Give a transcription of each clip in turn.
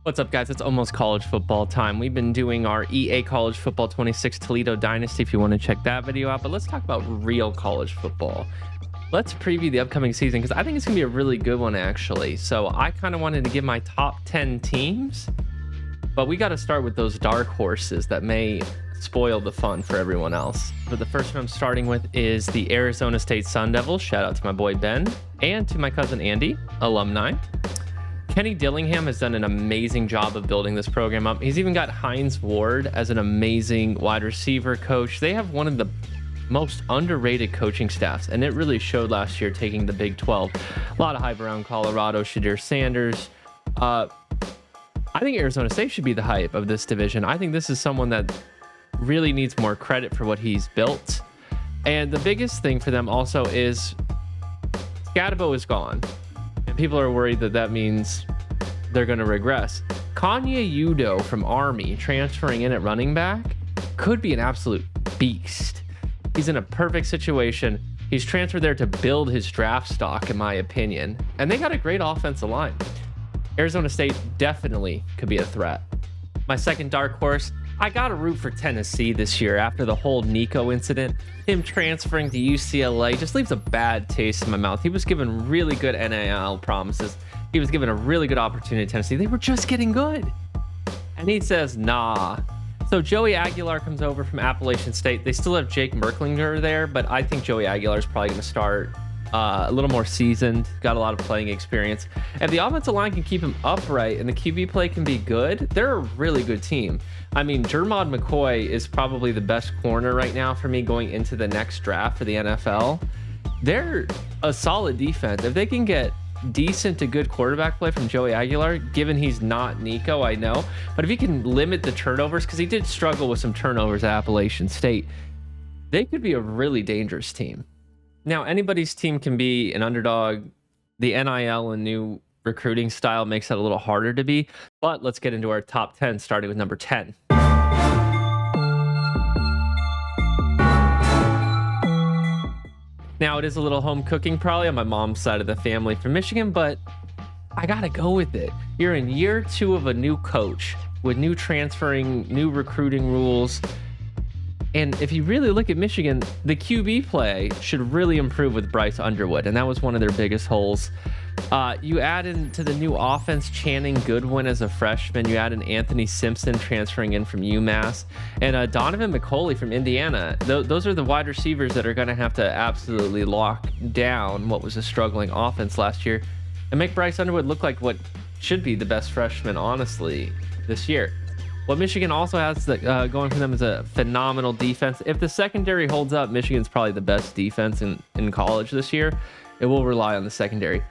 What's up, guys? It's almost college football time. We've been doing our EA College Football 26 Toledo Dynasty if you want to check that video out. But let's talk about real college football. Let's preview the upcoming season because I think it's going to be a really good one, actually. So I kind of wanted to give my top 10 teams, but we got to start with those dark horses that may spoil the fun for everyone else. But the first one I'm starting with is the Arizona State Sun Devils. Shout out to my boy Ben and to my cousin Andy, alumni. Kenny Dillingham has done an amazing job of building this program up. He's even got Hines Ward as an amazing wide receiver coach. They have one of the most underrated coaching staffs, and it really showed last year taking the Big 12. A lot of hype around Colorado, Shadir Sanders. I think Arizona State should be the hype of this division. I think this is someone that really needs more credit for what he's built. And the biggest thing for them also is Scatabo is gone. And people are worried that that means they're going to regress. Kanye Udo from Army transferring in at running back could be an absolute beast. He's in a perfect situation. He's transferred there to build his draft stock, in my opinion. And they got a great offensive line. Arizona State definitely could be a threat. My second dark horse, I got to root for Tennessee this year after the whole Nico incident. Him transferring to UCLA just leaves a bad taste in my mouth. He was given really good NIL promises. He was given a really good opportunity at Tennessee. They were just getting good. And he says, nah. So Joey Aguilar comes over from Appalachian State. They still have Jake Merklinger there, but I think Joey Aguilar is probably going to start a little more seasoned, got a lot of playing experience. If the offensive line can keep him upright and the QB play can be good, they're a really good team. I mean, Jermod McCoy is probably the best corner right now for me going into the next draft for the NFL. They're a solid defense. If they can get decent to good quarterback play from Joey Aguilar, given he's not Nico, I know, but if he can limit the turnovers, because he did struggle with some turnovers at Appalachian State, they could be a really dangerous team. Now, anybody's team can be an underdog. The NIL and new recruiting style makes that a little harder to be, but let's get into our top 10, starting with number 10. Now, it is a little home cooking probably on my mom's side of the family from Michigan, but I got to go with it. You're in year 2 of a new coach with new transferring, new recruiting rules. And if you really look at Michigan, the QB play should really improve with Bryce Underwood, and that was one of their biggest holes. You add into the new offense Channing Goodwin as a freshman. You add in Anthony Simpson transferring in from UMass, and Donovan McCulley from Indiana. Those are the wide receivers that are going to have to absolutely lock down what was a struggling offense last year and make Bryce Underwood look like what should be the best freshman, honestly, this year. What Michigan also has going for them is a phenomenal defense. If the secondary holds up, Michigan's probably the best defense in college this year. It will rely on the secondary.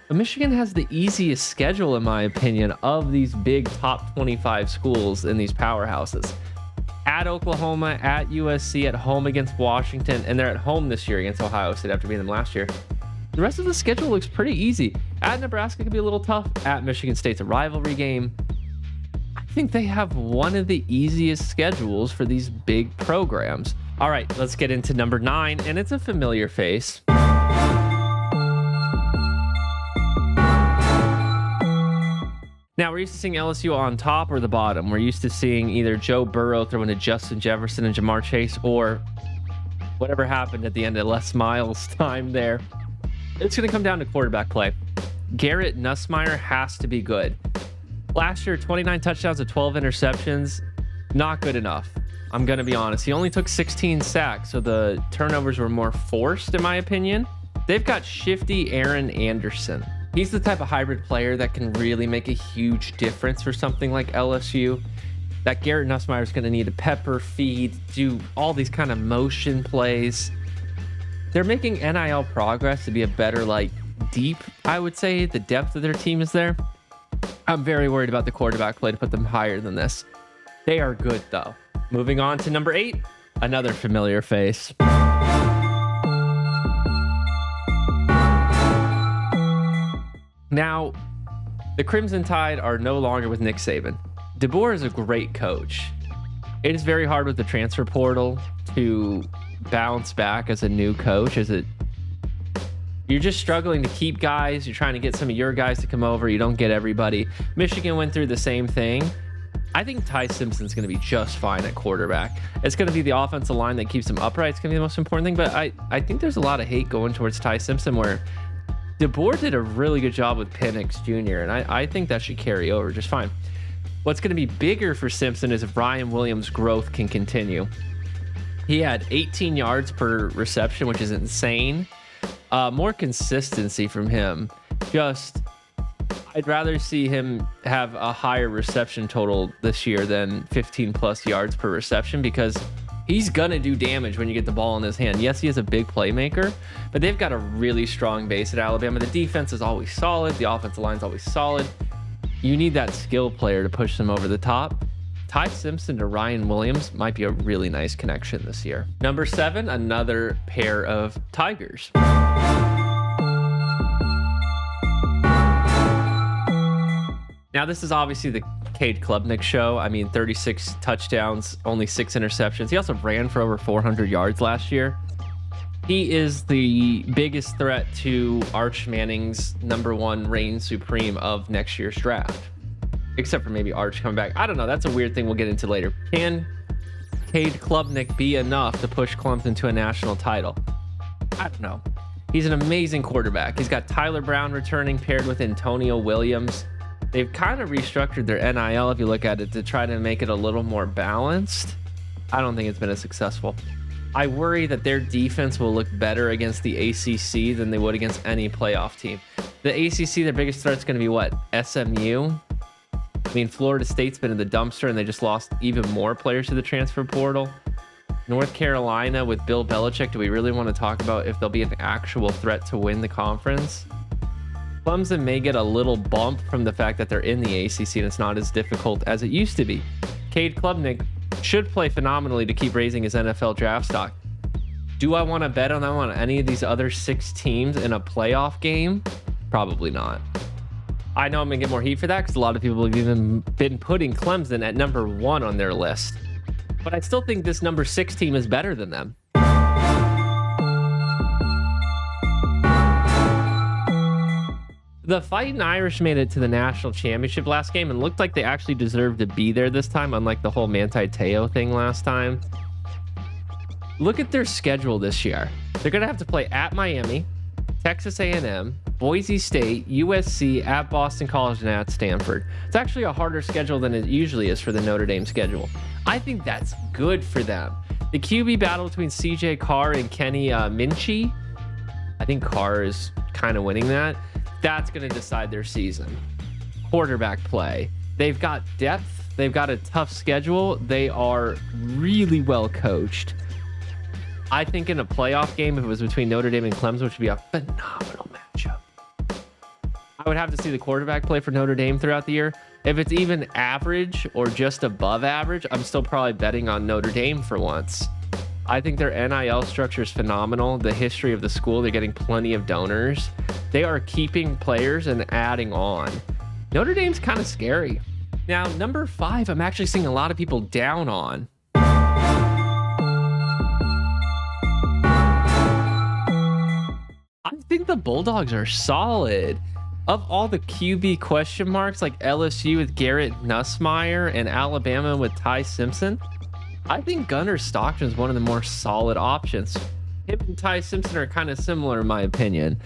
But Michigan has the easiest schedule, in my opinion, of these big top 25 schools in these powerhouses. At Oklahoma, at USC, at home against Washington, and they're at home this year against Ohio State after beating them last year. The rest of the schedule looks pretty easy. At Nebraska could be a little tough. At Michigan State's a rivalry game. I think they have one of the easiest schedules for these big programs. All right, let's get into number 9, and it's a familiar face. Now, we're used to seeing LSU on top or the bottom. We're used to seeing either Joe Burrow throwing to Justin Jefferson and Jamar Chase, or whatever happened at the end of Les Miles' time there. It's going to come down to quarterback play. Garrett Nussmeier has to be good. Last year, 29 touchdowns to 12 interceptions, not good enough. I'm going to be honest. He only took 16 sacks, so the turnovers were more forced, in my opinion. They've got shifty Aaron Anderson. He's the type of hybrid player that can really make a huge difference for something like LSU. That Garrett Nussmeier is going to need to pepper, feed, do all these kind of motion plays. They're making NIL progress to be a better, deep, I would say. The depth of their team is there. I'm very worried about the quarterback play to put them higher than this. They are good, though. Moving on to number 8, another familiar face. Now, the Crimson Tide are no longer with Nick Saban. DeBoer is a great coach. It is very hard with the transfer portal to bounce back as a new coach, as You're just struggling to keep guys. You're trying to get some of your guys to come over. You don't get everybody. Michigan went through the same thing. I think Ty Simpson's going to be just fine at quarterback. It's going to be the offensive line that keeps him upright. It's going to be the most important thing. But I think there's a lot of hate going towards Ty Simpson, where DeBoer did a really good job with Penix Jr., and I think that should carry over just fine. What's going to be bigger for Simpson is if Ryan Williams' growth can continue. He had 18 yards per reception, which is insane. More consistency from him. I'd rather see him have a higher reception total this year than 15 plus yards per reception, because he's gonna do damage when you get the ball in his hand. Yes, he is a big playmaker, but they've got a really strong base at Alabama. The defense is always solid. The offensive line is always solid. You need that skill player to push them over the top. Ty Simpson to Ryan Williams might be a really nice connection this year. Number 7, another pair of Tigers. Now, this is obviously the Cade Klubnik show. I mean, 36 touchdowns, only 6 interceptions. He also ran for over 400 yards last year. He is the biggest threat to Arch Manning's #1 reign supreme of next year's draft. Except for maybe Arch coming back. I don't know. That's a weird thing we'll get into later. Can Cade Klubnik be enough to push Clemson to a national title? I don't know. He's an amazing quarterback. He's got Tyler Brown returning paired with Antonio Williams. They've kind of restructured their NIL, if you look at it, to try to make it a little more balanced. I don't think it's been as successful. I worry that their defense will look better against the ACC than they would against any playoff team. The ACC, their biggest threat is going to be what? SMU? I mean, Florida State's been in the dumpster, and they just lost even more players to the transfer portal. North Carolina with Bill Belichick, do we really want to talk about if they'll be an actual threat to win the conference? Clemson may get a little bump from the fact that they're in the ACC and it's not as difficult as it used to be. Cade Klubnik should play phenomenally to keep raising his NFL draft stock. Do I want to bet on them on any of these other 6 teams in a playoff game? Probably not. I know I'm going to get more heat for that because a lot of people have even been putting Clemson at #1 on their list. But I still think this #6 team is better than them. The Fighting Irish made it to the national championship last game and looked like they actually deserved to be there this time, unlike the whole Manti Te'o thing last time. Look at their schedule this year. They're going to have to play at Miami, Texas A&M, Boise State, USC, at Boston College, and at Stanford. It's actually a harder schedule than it usually is for the Notre Dame schedule. I think that's good for them. The QB battle between CJ Carr and Kenny Minchie, I think Carr is kind of winning that. That's going to decide their season. Quarterback play. They've got depth. They've got a tough schedule. They are really well coached. I think in a playoff game, if it was between Notre Dame and Clemson, which would be a phenomenal matchup, I would have to see the quarterback play for Notre Dame throughout the year. If it's even average or just above average, I'm still probably betting on Notre Dame for once. I think their NIL structure is phenomenal. The history of the school, they're getting plenty of donors. They are keeping players and adding on. Notre Dame's kind of scary. Now, #5, I'm actually seeing a lot of people down on. I think the Bulldogs are solid. Of all the QB question marks, like LSU with Garrett Nussmeier and Alabama with Ty Simpson, I think Gunnar Stockton is one of the more solid options. Him and Ty Simpson are kind of similar in my opinion.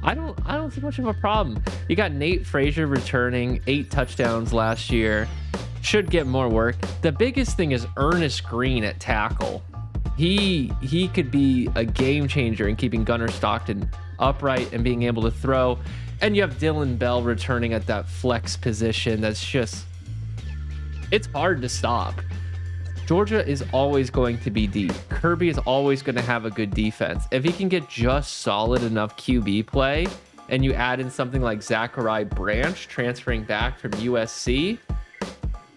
I don't see much of a problem. You got Nate Frazier returning, 8 touchdowns last year. Should get more work. The biggest thing is Ernest Green at tackle. He could be a game changer in keeping Gunnar Stockton upright and being able to throw. And you have Dylan Bell returning at that flex position. That's just, it's hard to stop. Georgia is always going to be deep. Kirby is always going to have a good defense. If he can get just solid enough QB play, and you add in something like Zachariah Branch transferring back from USC,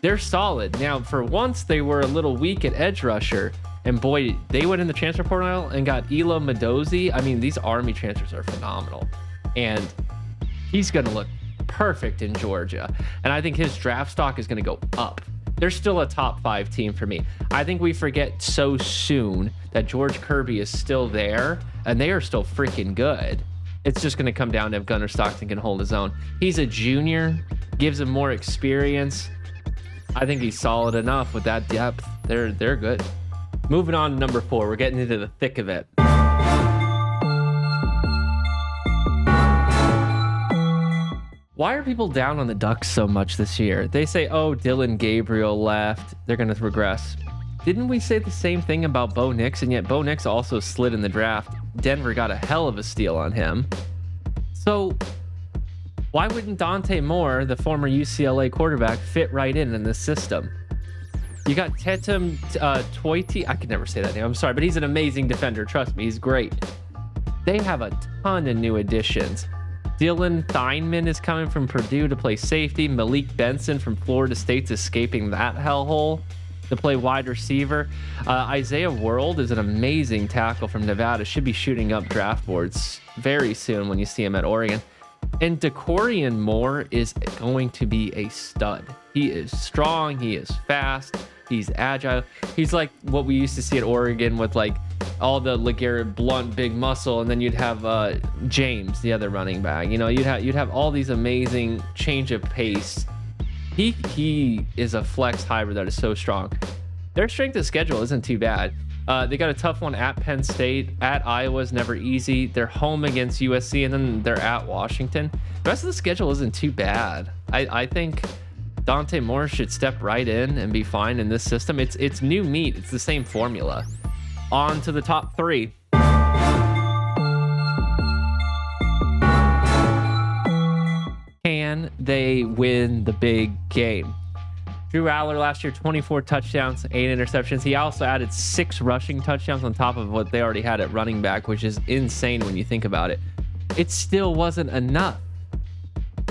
they're solid. Now, for once, they were a little weak at edge rusher. And boy, they went in the transfer portal and got Elo Madozi. I mean, these Army transfers are phenomenal. And he's going to look perfect in Georgia. And I think his draft stock is going to go up. They're still a top 5 team for me. I think we forget so soon that George Kirby is still there and they are still freaking good. It's just going to come down to if Gunnar Stockton can hold his own. He's a junior, gives him more experience. I think he's solid enough with that depth. They're good. Moving on to number 4. We're getting into the thick of it. Why are people down on the Ducks so much this year? They say, oh, Dylan Gabriel left. They're going to regress. Didn't we say the same thing about Bo Nix? And yet Bo Nix also slid in the draft. Denver got a hell of a steal on him. So why wouldn't Dante Moore, the former UCLA quarterback, fit right in this system? You got Tetem Toiti. I could never say that name. I'm sorry, but he's an amazing defender. Trust me, he's great. They have a ton of new additions. Dylan Theinman is coming from Purdue to play safety. Malik Benson from Florida State's escaping that hellhole to play wide receiver. Isaiah World is an amazing tackle from Nevada. Should be shooting up draft boards very soon when you see him at Oregon. And DeCorian Moore is going to be a stud. He is strong. He is fast. He's agile. He's like what we used to see at Oregon with like all the LeGarrette Blount big muscle, and then you'd have James, the other running back. You know, you'd have all these amazing change of pace. He is a flex hybrid that is so strong. Their strength of schedule isn't too bad. They got a tough one at Penn State. At Iowa is never easy. They're home against USC, and then they're at Washington. The rest of the schedule isn't too bad. I think Dante Moore should step right in and be fine in this system. It's new meat. It's the same formula. On to the top 3. Can they win the big game? Drew Aller last year, 24 touchdowns, 8 interceptions. He also added 6 rushing touchdowns on top of what they already had at running back, which is insane when you think about it. It still wasn't enough.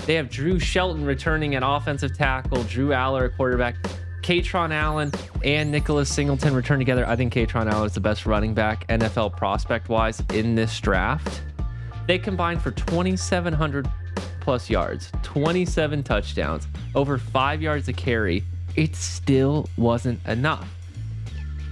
They have Drew Shelton returning at offensive tackle, Drew Aller at quarterback, Katron Allen and Nicholas Singleton return together. I think Katron Allen is the best running back NFL prospect-wise in this draft. They combined for 2,700 plus yards, 27 touchdowns, over 5 yards a carry. It still wasn't enough.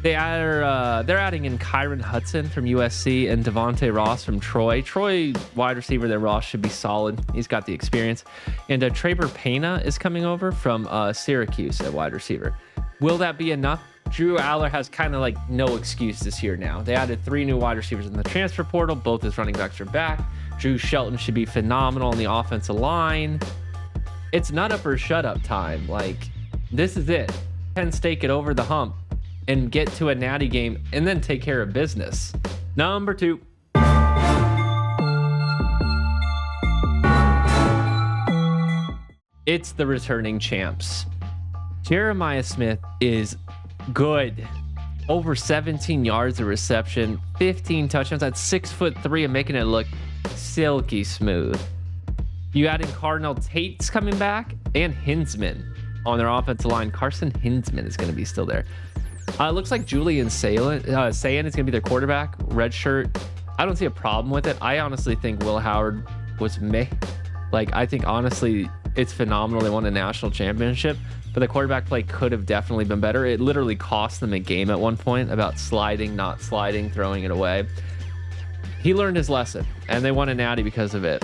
They're adding in Kyron Hudson from USC and Devontae Ross from Troy. Troy wide receiver there. Ross should be solid. He's got the experience. And Traber Pena is coming over from Syracuse at wide receiver. Will that be enough? Drew Aller has kind of like no excuse this year now. They added 3 new wide receivers in the transfer portal. Both his running backs are back. Drew Shelton should be phenomenal on the offensive line. It's nut up or shut up time. Like, this is it. Penn State get over the hump and get to a natty game and then take care of business. Number 2. It's the returning champs. Jeremiah Smith is good. Over 17 yards of reception, 15 touchdowns. That's 6'3" and making it look silky smooth. You add in Cardinal Tate's coming back and Hinsman on their offensive line. Carson Hinsman is going to be still there. It looks like Julian Sayin is going to be their quarterback, red shirt. I don't see a problem with it. I honestly think Will Howard was meh. Like, I think honestly it's phenomenal. They won a national championship, but the quarterback play could have definitely been better. It literally cost them a game at one point about sliding, not sliding, throwing it away. He learned his lesson, and they won a natty because of it.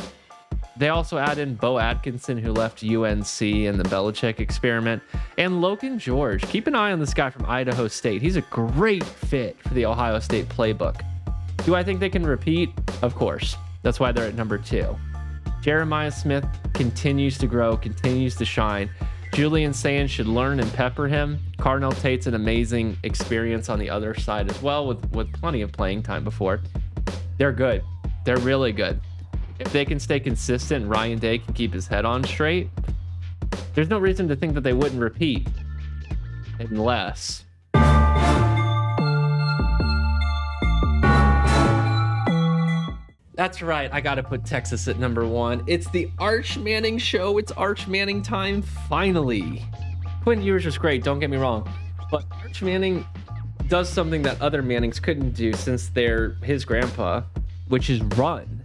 They also add in Bo Atkinson, who left UNC in the Belichick experiment, and Logan George. Keep an eye on this guy from Idaho State. He's a great fit for the Ohio State playbook. Do I think they can repeat? Of course. That's why they're at number 2. Jeremiah Smith continues to grow, continues to shine. Julian Sayin should learn and pepper him. Cardinal Tate's an amazing experience on the other side as well, with plenty of playing time before. They're good. They're really good. If they can stay consistent, Ryan Day can keep his head on straight, there's no reason to think that they wouldn't repeat. Unless... That's right, I gotta put Texas at number 1. It's the Arch Manning show. It's Arch Manning time, finally. Quinn Ewers was great, don't get me wrong. But Arch Manning does something that other Mannings couldn't do since they're his grandpa, which is run.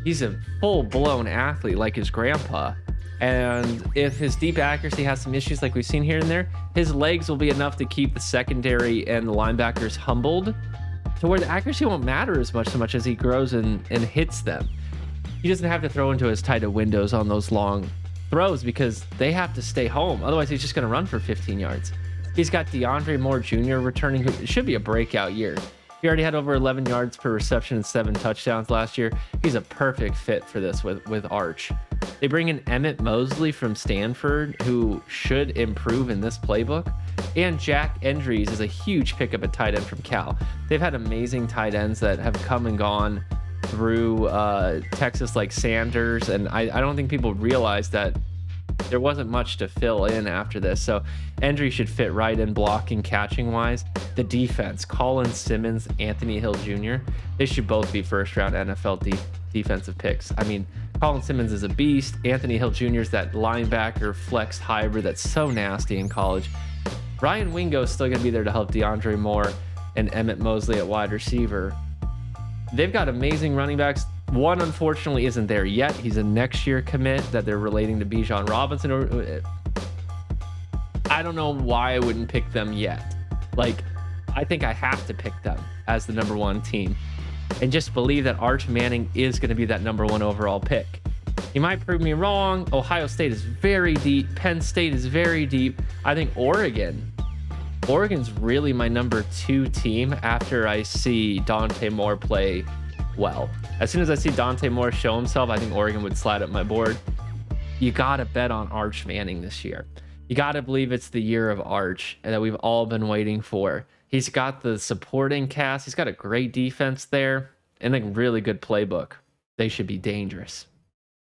He's a full-blown athlete like his grandpa. And if his deep accuracy has some issues like we've seen here and there, his legs will be enough to keep the secondary and the linebackers humbled to where the accuracy won't matter as much as he grows and hits them. he doesn't have to throw into as tight of windows on those long throws because they have to stay home. Otherwise, he's just going to run for 15 yards. He's got DeAndre Moore Jr. returning, who should be a breakout year. He already had over 11 yards per reception and 7 touchdowns last year. He's a perfect fit for this with Arch. They bring in Emmett Mosley from Stanford, who should improve in this playbook. And Jack Endries is a huge pickup at tight end from Cal. They've had amazing tight ends that have come and gone through Texas, like Sanders. And I don't think people realize that there wasn't much to fill in after this. So Endry should fit right in blocking, catching wise. The defense, Colin Simmons, Anthony Hill Jr., they should both be first round NFL defensive picks. I mean, Colin Simmons is a beast. Anthony Hill Jr. is that linebacker flex hybrid that's so nasty in college. Ryan Wingo is still going to be there to help DeAndre Moore and Emmett Mosley at wide receiver. They've got amazing running backs. One, unfortunately, isn't there yet. He's a next year commit that they're relating to Bijan Robinson. I don't know why I wouldn't pick them yet. Like, I think I have to pick them as the number 1 team and just believe that Arch Manning is going to be that number 1 overall pick. He might prove me wrong. Ohio State is very deep. Penn State is very deep. I think Oregon's really my number 2 team after I see Dante Moore play well. As soon as I see Dante Moore show himself, I think Oregon would slide up my board. You gotta bet on Arch Manning this year. You gotta believe it's the year of Arch and that we've all been waiting for. He's got the supporting cast. He's got a great defense there and a really good playbook. They should be dangerous.